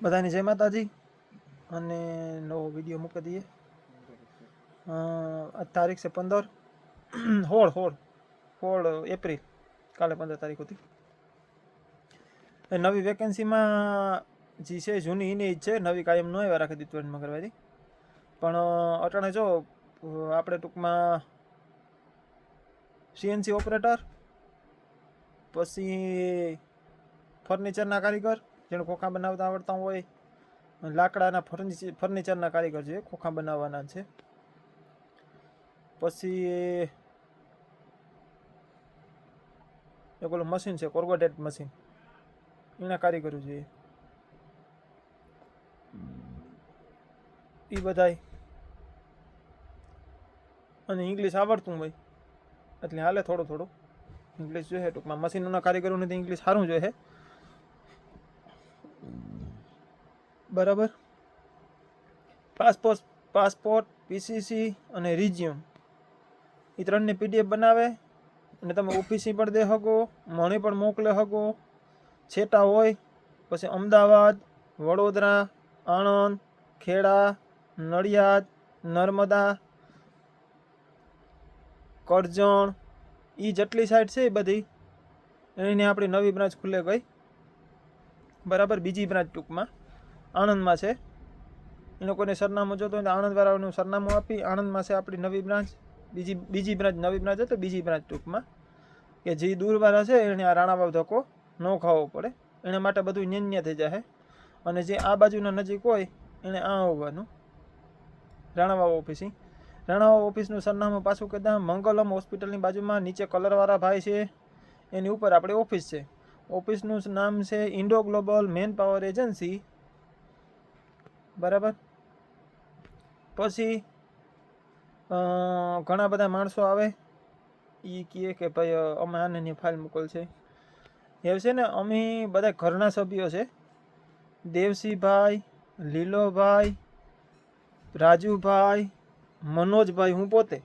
બધાની જય માતાજી અને નવો વિડીયો મૂકી દઈએ. આજ તારીખ છે 16 એપ્રિલ, કાલે 15 તારીખ હતી. નવી વેકેન્સીમાં જે છે જૂની એની જ છે, નવી કાયમ ન આવ્યા રાખી દીધું કરવાથી. પણ અટાણે જો આપણે ટૂંકમાં સીએનસી ઓપરેટર, પછી ફર્નિચરના કારીગર જેને ખોખા બનાવતા આવડતા હોય, લાકડાના ફર્નિચરના કારીગર છે, ખોખા બનાવવાના છે. પછી એક ઓલું મશીન છે કોર્ગોટેટ મશીન, એના કારીગરો છે એ બધાય. અને ઇંગ્લિશ આવડતું હોય એટલે હાલે થોડું થોડું ઇંગ્લિશ જોઈએ. ટૂંકમાં મશીનોના કારીગરોને તો ઇંગ્લિશ સારું જોઈએ બરાબર. પાસપોર્ટ, પીસીસી અને રિઝ્યુમ એ ત્રણની પીડીએફ બનાવે અને તમે ઓફિસે પણ દે શકો, મણી પણ મોકલે શકો. છેટા હોય પછી અમદાવાદ, વડોદરા, આણંદ, ખેડા, નડિયાદ, નર્મદા, કરજણ, એ જેટલી સાઈડ છે એ બધી એની આપણી નવી બ્રાન્ચ ખુલે ગઈ બરાબર. બીજી બ્રાન્ચ ટૂંકમાં આણંદમાં છે. એ લોકોને સરનામું જોતો હોય તો આણંદવાળાનું સરનામું આપી આણંદમાં છે આપણી નવી બ્રાન્ચ. બીજી બ્રાન્ચ નવી બ્રાન્ચ એટલે બીજી બ્રાન્ચ ટૂંકમાં કે જે દૂરવાળા છે એને આ રાણાવાવ ધક્કો ન ખાવો પડે, એના માટે બધું ન્યન્ય થઈ જાય. અને જે આ બાજુના નજીક હોય એને આ આવવાનું રાણાવાવ ઓફિસે. રાણાવાવ ઓફિસનું સરનામું પાછું કહેતા મંગલમ હોસ્પિટલની બાજુમાં નીચે કલરવાળા ભાઈ છે એની ઉપર આપણી ઓફિસ છે. ઓફિસનું નામ છે Indo global man power agency બરાબર. પછી ઘણા બધા માણસો આવે એ કહે કે ભાઈ અમે આની ફાઇલ મોકલ છે. એવું છે ને, અમે બધા ઘરના સભ્યો છે. દેવસીભાઈ, લીલોભાઈ, રાજુભાઈ, મનોજભાઈ, હું પોતે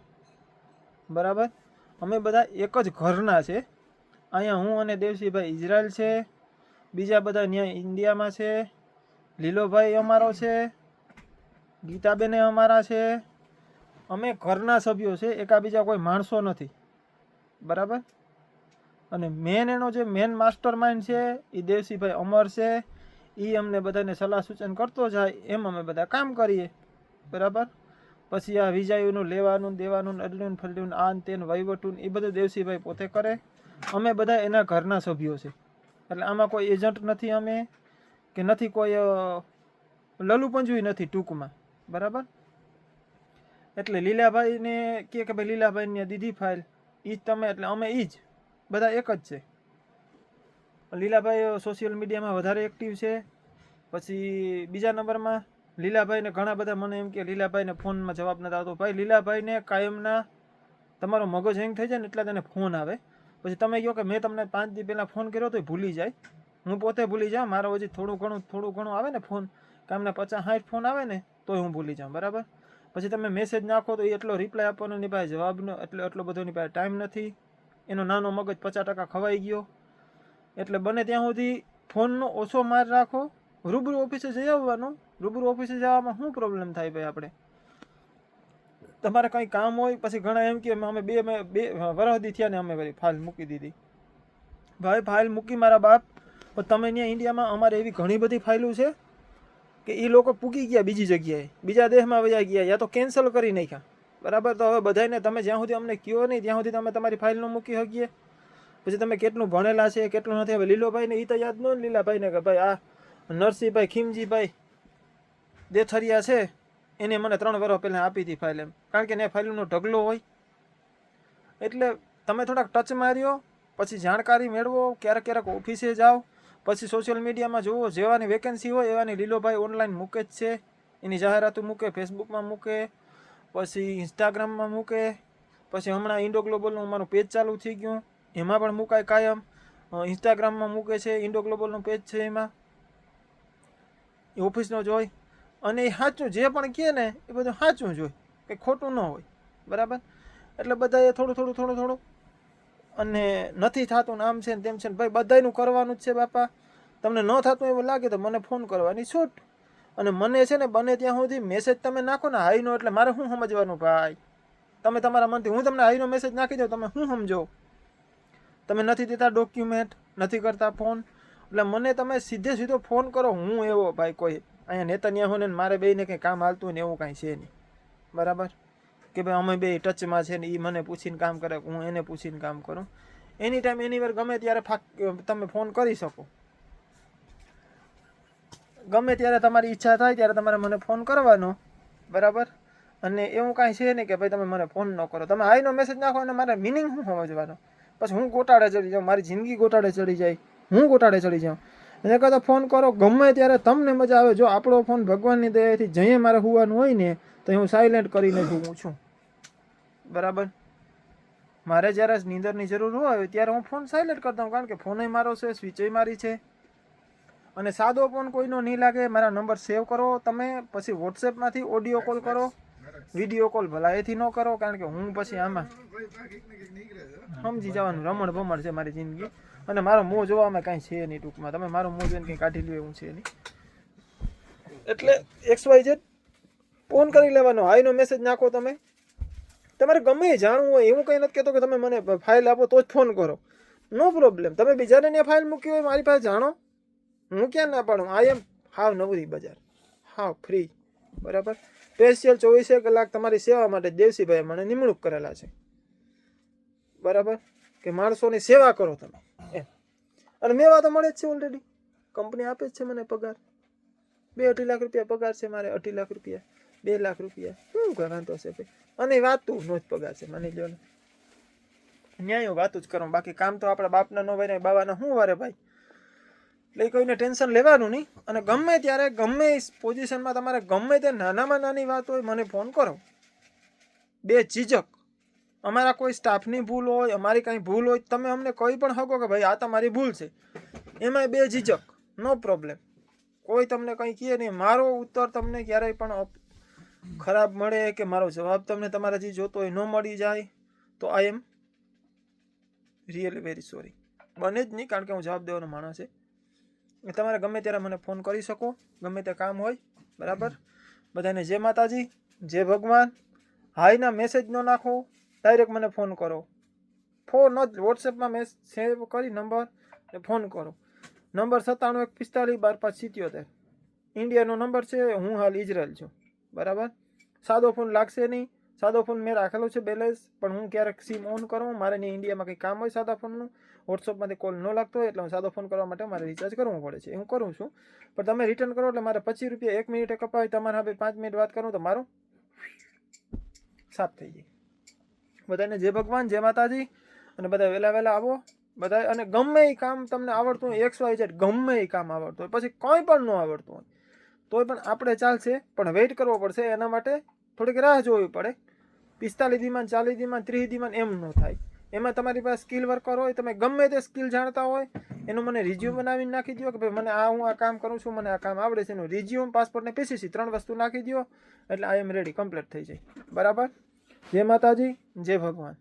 બરાબર. અમે બધા એક જ ઘરના છે. અહીંયા હું અને દેવસીભાઈ ઇઝરાયલ છે, બીજા બધા ત્યાં ઇન્ડિયામાં છે. લીલોભાઈ અમારો છે, ગીતાબેને અમારા છે. અમે ઘરના સભ્યો છે, એકાબીજા કોઈ માણસો નથી બરાબર. અને એનો જે મેન માસ્ટર માઇન્ડ છે એ દેવસીભાઈ અમર છે. એ અમને બધાને સલાહ સૂચન કરતો જાય એમ અમે બધા કામ કરીએ બરાબર. પછી આ વિજાયુનું લેવાનું દેવાનું અડલું ફરલું આન તેન વહીવટું એ બધું દેવસીભાઈ પોતે કરે. અમે બધા એના ઘરના સભ્યો છે. એટલે આમાં કોઈ એજન્ટ નથી અમે, કે નથી કોઈ લલુપંજુય નથી ટૂંકમાં બરાબર. એટલે લીલાભાઈને કહે કે ભાઈ લીલાભાઈને દીધી ફાઇલ એ જ તમે, એટલે અમે એ જ બધા એક જ છે. લીલાભાઈ સોશિયલ મીડિયામાં વધારે એક્ટિવ છે. પછી બીજા નંબરમાં લીલાભાઈને ઘણા બધા મને એમ કે લીલાભાઈને ફોનમાં જવાબ નથી આવતો. ભાઈ લીલાભાઈને કાયમના તમારો મગજ હેંગ થઈ જાય ને એટલા તેને ફોન આવે. પછી તમે કહો કે મેં તમને 5 દી પહેલાં ફોન કર્યો તો ભૂલી જાય. હું પોતે ભૂલી જાઉં, મારો હજી થોડું ઘણું આવે ને ફોન, કામના 50-60 ફોન આવે ને તોય હું ભૂલી જાઉં બરાબર. પછી તમે મેસેજ નાખો તો એટલો રિપ્લાય આપવાનો ની પાસે જવાબનો એટલો બધો ની પાસે ટાઈમ નથી. એનો નાનો મગજ 50% ખવાઈ ગયો. એટલે બને ત્યાં સુધી ફોનનો ઓછો માર રાખો. રૂબરૂ ઓફિસે જઈ આવવાનું. રૂબરૂ ઓફિસે જવામાં શું પ્રોબ્લેમ થાય ભાઈ? આપણે તમારે કંઈ કામ હોય પછી ઘણા એમ કે અમે બે વરહદી થયા ને અમે ભાઈ ફાઇલ મૂકી દીધી. ભાઈ ફાઇલ મૂકી મારા બાપ, પણ તમે અહીંયા ઇન્ડિયામાં અમારે એવી ઘણી બધી ફાઇલો છે કે એ લોકો પૂગી ગયા બીજી જગ્યાએ, બીજા દેશમાં વયા ગયા, યા તો કેન્સલ કરી નાખ્યા બરાબર. તો હવે બધાને તમે જ્યાં સુધી અમને કહો નહીં ત્યાં સુધી તમે તમારી ફાઇલ ન મૂકી શકીએ. પછી તમે કેટલું ભણેલા છે કેટલું નથી. હવે લીલોભાઈને એ તો યાદ ન હોય લીલાભાઈને કે ભાઈ આ નરસિંહભાઈ ખીમજીભાઈ દેથરિયા છે એને મને 3 વર્ષ પહેલાં આપી હતી ફાઇલ એમ, કારણ કે એને ફાઇલનો ઢગલો હોય. એટલે તમે થોડાક ટચ માર્યો પછી જાણકારી મેળવો, ક્યારેક ઓફિસે જાઓ, પછી સોશિયલ મીડિયામાં જુઓ, જેવાની વેકેન્સી હોય એવાની લીલોભાઈ ઓનલાઈન મૂકે જ છે. એની જાહેરાતો મૂકે, ફેસબુકમાં મૂકે, પછી ઇન્સ્ટાગ્રામમાં મૂકે. પછી હમણાં ઇન્ડો ગ્લોબલનું અમારું પેજ ચાલુ થઈ ગયું, એમાં પણ મુકાય કાયમ. ઇન્સ્ટાગ્રામમાં મૂકે છે, ઇન્ડો ગ્લોબલનું પેજ છે, એમાં એ ઓફિસનો જ હોય. અને એ સાચું જે પણ કહે ને એ બધું સાચું જ હોય, કંઈ ખોટું ન હોય બરાબર. એટલે બધાએ થોડું અને નથી થતું ને આમ છે ને તેમ છે ને ભાઈ બધાયનું કરવાનું જ છે બાપા. તમને ન થતું એવું લાગે તો મને ફોન કરવાની છૂટ. અને મને છે ને બને ત્યાં સુધી મેસેજ તમે નાખો ને હાઈનો, એટલે મારે શું સમજવાનું ભાઈ? તમે તમારા મનથી હું તમને હાઈનો મેસેજ નાખી દઉં, તમે શું સમજો? તમે નથી દેતા ડોક્યુમેન્ટ, નથી કરતા ફોન, એટલે મને તમે સીધે સીધો ફોન કરો. હું એવો ભાઈ કોઈ અહીંયા નેતન્યાહુ ને મારે બેયને કંઈ કામ હાલતું ને એવું કાંઈ છે નહીં, બરાબર? કે ભાઈ અમે બે ટચમાં છે ને એ મને પૂછીને કામ કરે, હું એને પૂછીને કામ કરું. એની ટાઈમ એનીવાર ગમે ત્યારે તમે ફોન કરી શકો. ગમે ત્યારે તમારી ઈચ્છા થાય ત્યારે તમારે મને ફોન કરવાનો, બરાબર? અને એવું કાંઈ છે નહીં કે ભાઈ તમે મને ફોન ન કરો. તમે હાઈનો મેસેજ નાખો અને મારે મિનિંગ શું સમજવાનો? પછી હું ગોટાળે ચડી જાઉં, મારી જિંદગી ગોટાળે ચડી જાય, હું ગોટાળે ચડી જાઉં. એને કરતાં ફોન કરો ગમે ત્યારે, તમને મજા આવે. જો આપણો ફોન ભગવાનની દયાથી જઈએ મારે હોવાનું હોય ને તો હું સાયલેન્ટ કરીને જોઉં છું, બરાબર? મારે જ્યારે નીંદરની જરૂર હોય ત્યારે હું ફોન સાયલેન્ટ કરતા હોઉં, કારણ કે ફોનય મારો છે, સ્વિચય મારી છે. અને સાદો ફોન કોઈનો નહીં લાગે. મારા નંબર સેવ કરો તમે, પછી વોટ્સએપમાંથી ઓડિયો કોલ કરો, વિડીયો કોલ ભલાએથી ન કરો, કારણ કે હું પછી આમાં સમજી જવાનું રમણ ભમણ છે મારી જિંદગી. અને મારો મોં જોવામાં કાંઈ છે નહીં ટૂંકમાં. તમે મારો મોં જોઈને કંઈ કાઢી લ્યો એવું છે નહીં. એટલે XYZ ફોન કરી લેવાનો, હાઈનો મેસેજ નાખો તમે. તમારે ગમે જાણવું હોય, એવું કંઈ નથી કહેતો કે તમે મને ફાઇલ આપો તો જ ફોન કરો, નો પ્રોબ્લેમ. તમે બીજાને ત્યાં ફાઇલ મૂકી હોય મારી પાસે જાણો, હું ક્યાં ના પાડું. આઈ એમ હાવ નવરી બજાર, હાવ ફ્રી, બરાબર? સ્પેશિયલ 24 કલાક તમારી સેવા માટે દેવસીભાઈ મને નિમણૂક કરેલા છે, બરાબર? કે માણસોની સેવા કરો તમે એમ. અને મેવા તો મળે જ છે ઓલરેડી, કંપની આપે જ છે મને પગાર. 2-2.5 લાખ રૂપિયા પગાર છે મારે. 2.5 લાખ રૂપિયા, 2 લાખ રૂપિયા, શું વાંધો છે ભાઈ? અને વાતું નો જ પગાર છે, માની લો ને. ન્યાય વાતું જ કરો, બાકી કામ તો આપણા બાપના નો હોય ને બાવાના શું વારે ભાઈ? એટલે કોઈને ટેન્શન લેવાનું નહીં. અને ગમે ત્યારે ગમે પોઝિશનમાં તમારે ગમે તે નાનામાં નાની વાત હોય મને ફોન કરો, બે ઝીઝક. અમારા કોઈ સ્ટાફની ભૂલ હોય, અમારી કાંઈ ભૂલ હોય, તમે અમને કહી પણ શકો કે ભાઈ આ તમારી ભૂલ છે, એમાંય બે ઝીઝક, નો પ્રોબ્લેમ. કોઈ તમને કંઈ કહે નહીં. મારો ઉત્તર તમને ક્યારેય પણ ખરાબ મળે કે મારો જવાબ તમને તમારા જે જોતો હોય ન મળી જાય તો આઈ એમ રિયલી વેરી સોરી. બને જ નહીં, કારણ કે હું જવાબ દેવાનો માણસ છે. તમારે ગમે ત્યારે મને ફોન કરી શકો, ગમે તે કામ હોય, બરાબર? બધાને જય માતાજી, જય ભગવાન. હાઈના મેસેજ ન નાખો, ડાયરેક્ટ મને ફોન કરો. ફોન જ વોટ્સએપમાં સેવ કરી નંબર ને ફોન કરો. નંબર 97 145 12 5 77. ઇન્ડિયાનો નંબર છે. હું હાલ ઇઝરાયલ છું, બરાબર? સાદો ફોન લાગશે નહીં. સાદો ફોન મેં રાખેલો છે બેલેન્સ, પણ હું ક્યારેક સિમ ઓન કરું, મારે ત્યાં ઇન્ડિયામાં કંઈ કામ હોય સાદા ફોનનું, વોટ્સઅપમાંથી કોલ ન લાગતો હોય એટલે હું સાદો ફોન કરવા માટે મારે રિચાર્જ કરવું પડે છે. હું કરું છું, પણ તમે રિટર્ન કરો એટલે મારે 25 રૂપિયા 1 મિનિટે કપાવી. તમારા હવે 5 મિનિટ વાત કરું તો મારું સાફ થઈ જાય. બધાને જય ભગવાન, જય માતાજી. અને બધા વહેલા વહેલા આવો બધા. અને ગમે એ કામ તમને આવડતું હોય, XYZ ગમે એ કામ આવડતું હોય, પછી કંઈ પણ ન આવડતું હોય તોય પણ આપણે ચાલશે, પણ વેઇટ કરવો પડશે. એના માટે થોડીક રાહ જોવી પડે. 45 દીમાં, 40 દીમાં, 30 દીમાં એમ ન થાય. એમાં તમારી પાસે સ્કિલ વર્કર હોય, તમે ગમે તે સ્કિલ જાણતા હોય, એનું મને રિઝ્યુમ બનાવીને નાખી દો કે ભાઈ મને હું આ કામ કરું છું, મને આ કામ આવડે છે. એનું રિઝ્યુમ, પાસપોર્ટ ને PCC 3 વસ્તુ નાખી દો એટલે આઈ એમ રેડી, કમ્પ્લીટ થઈ જાય, બરાબર? જય માતાજી, જય ભગવાન.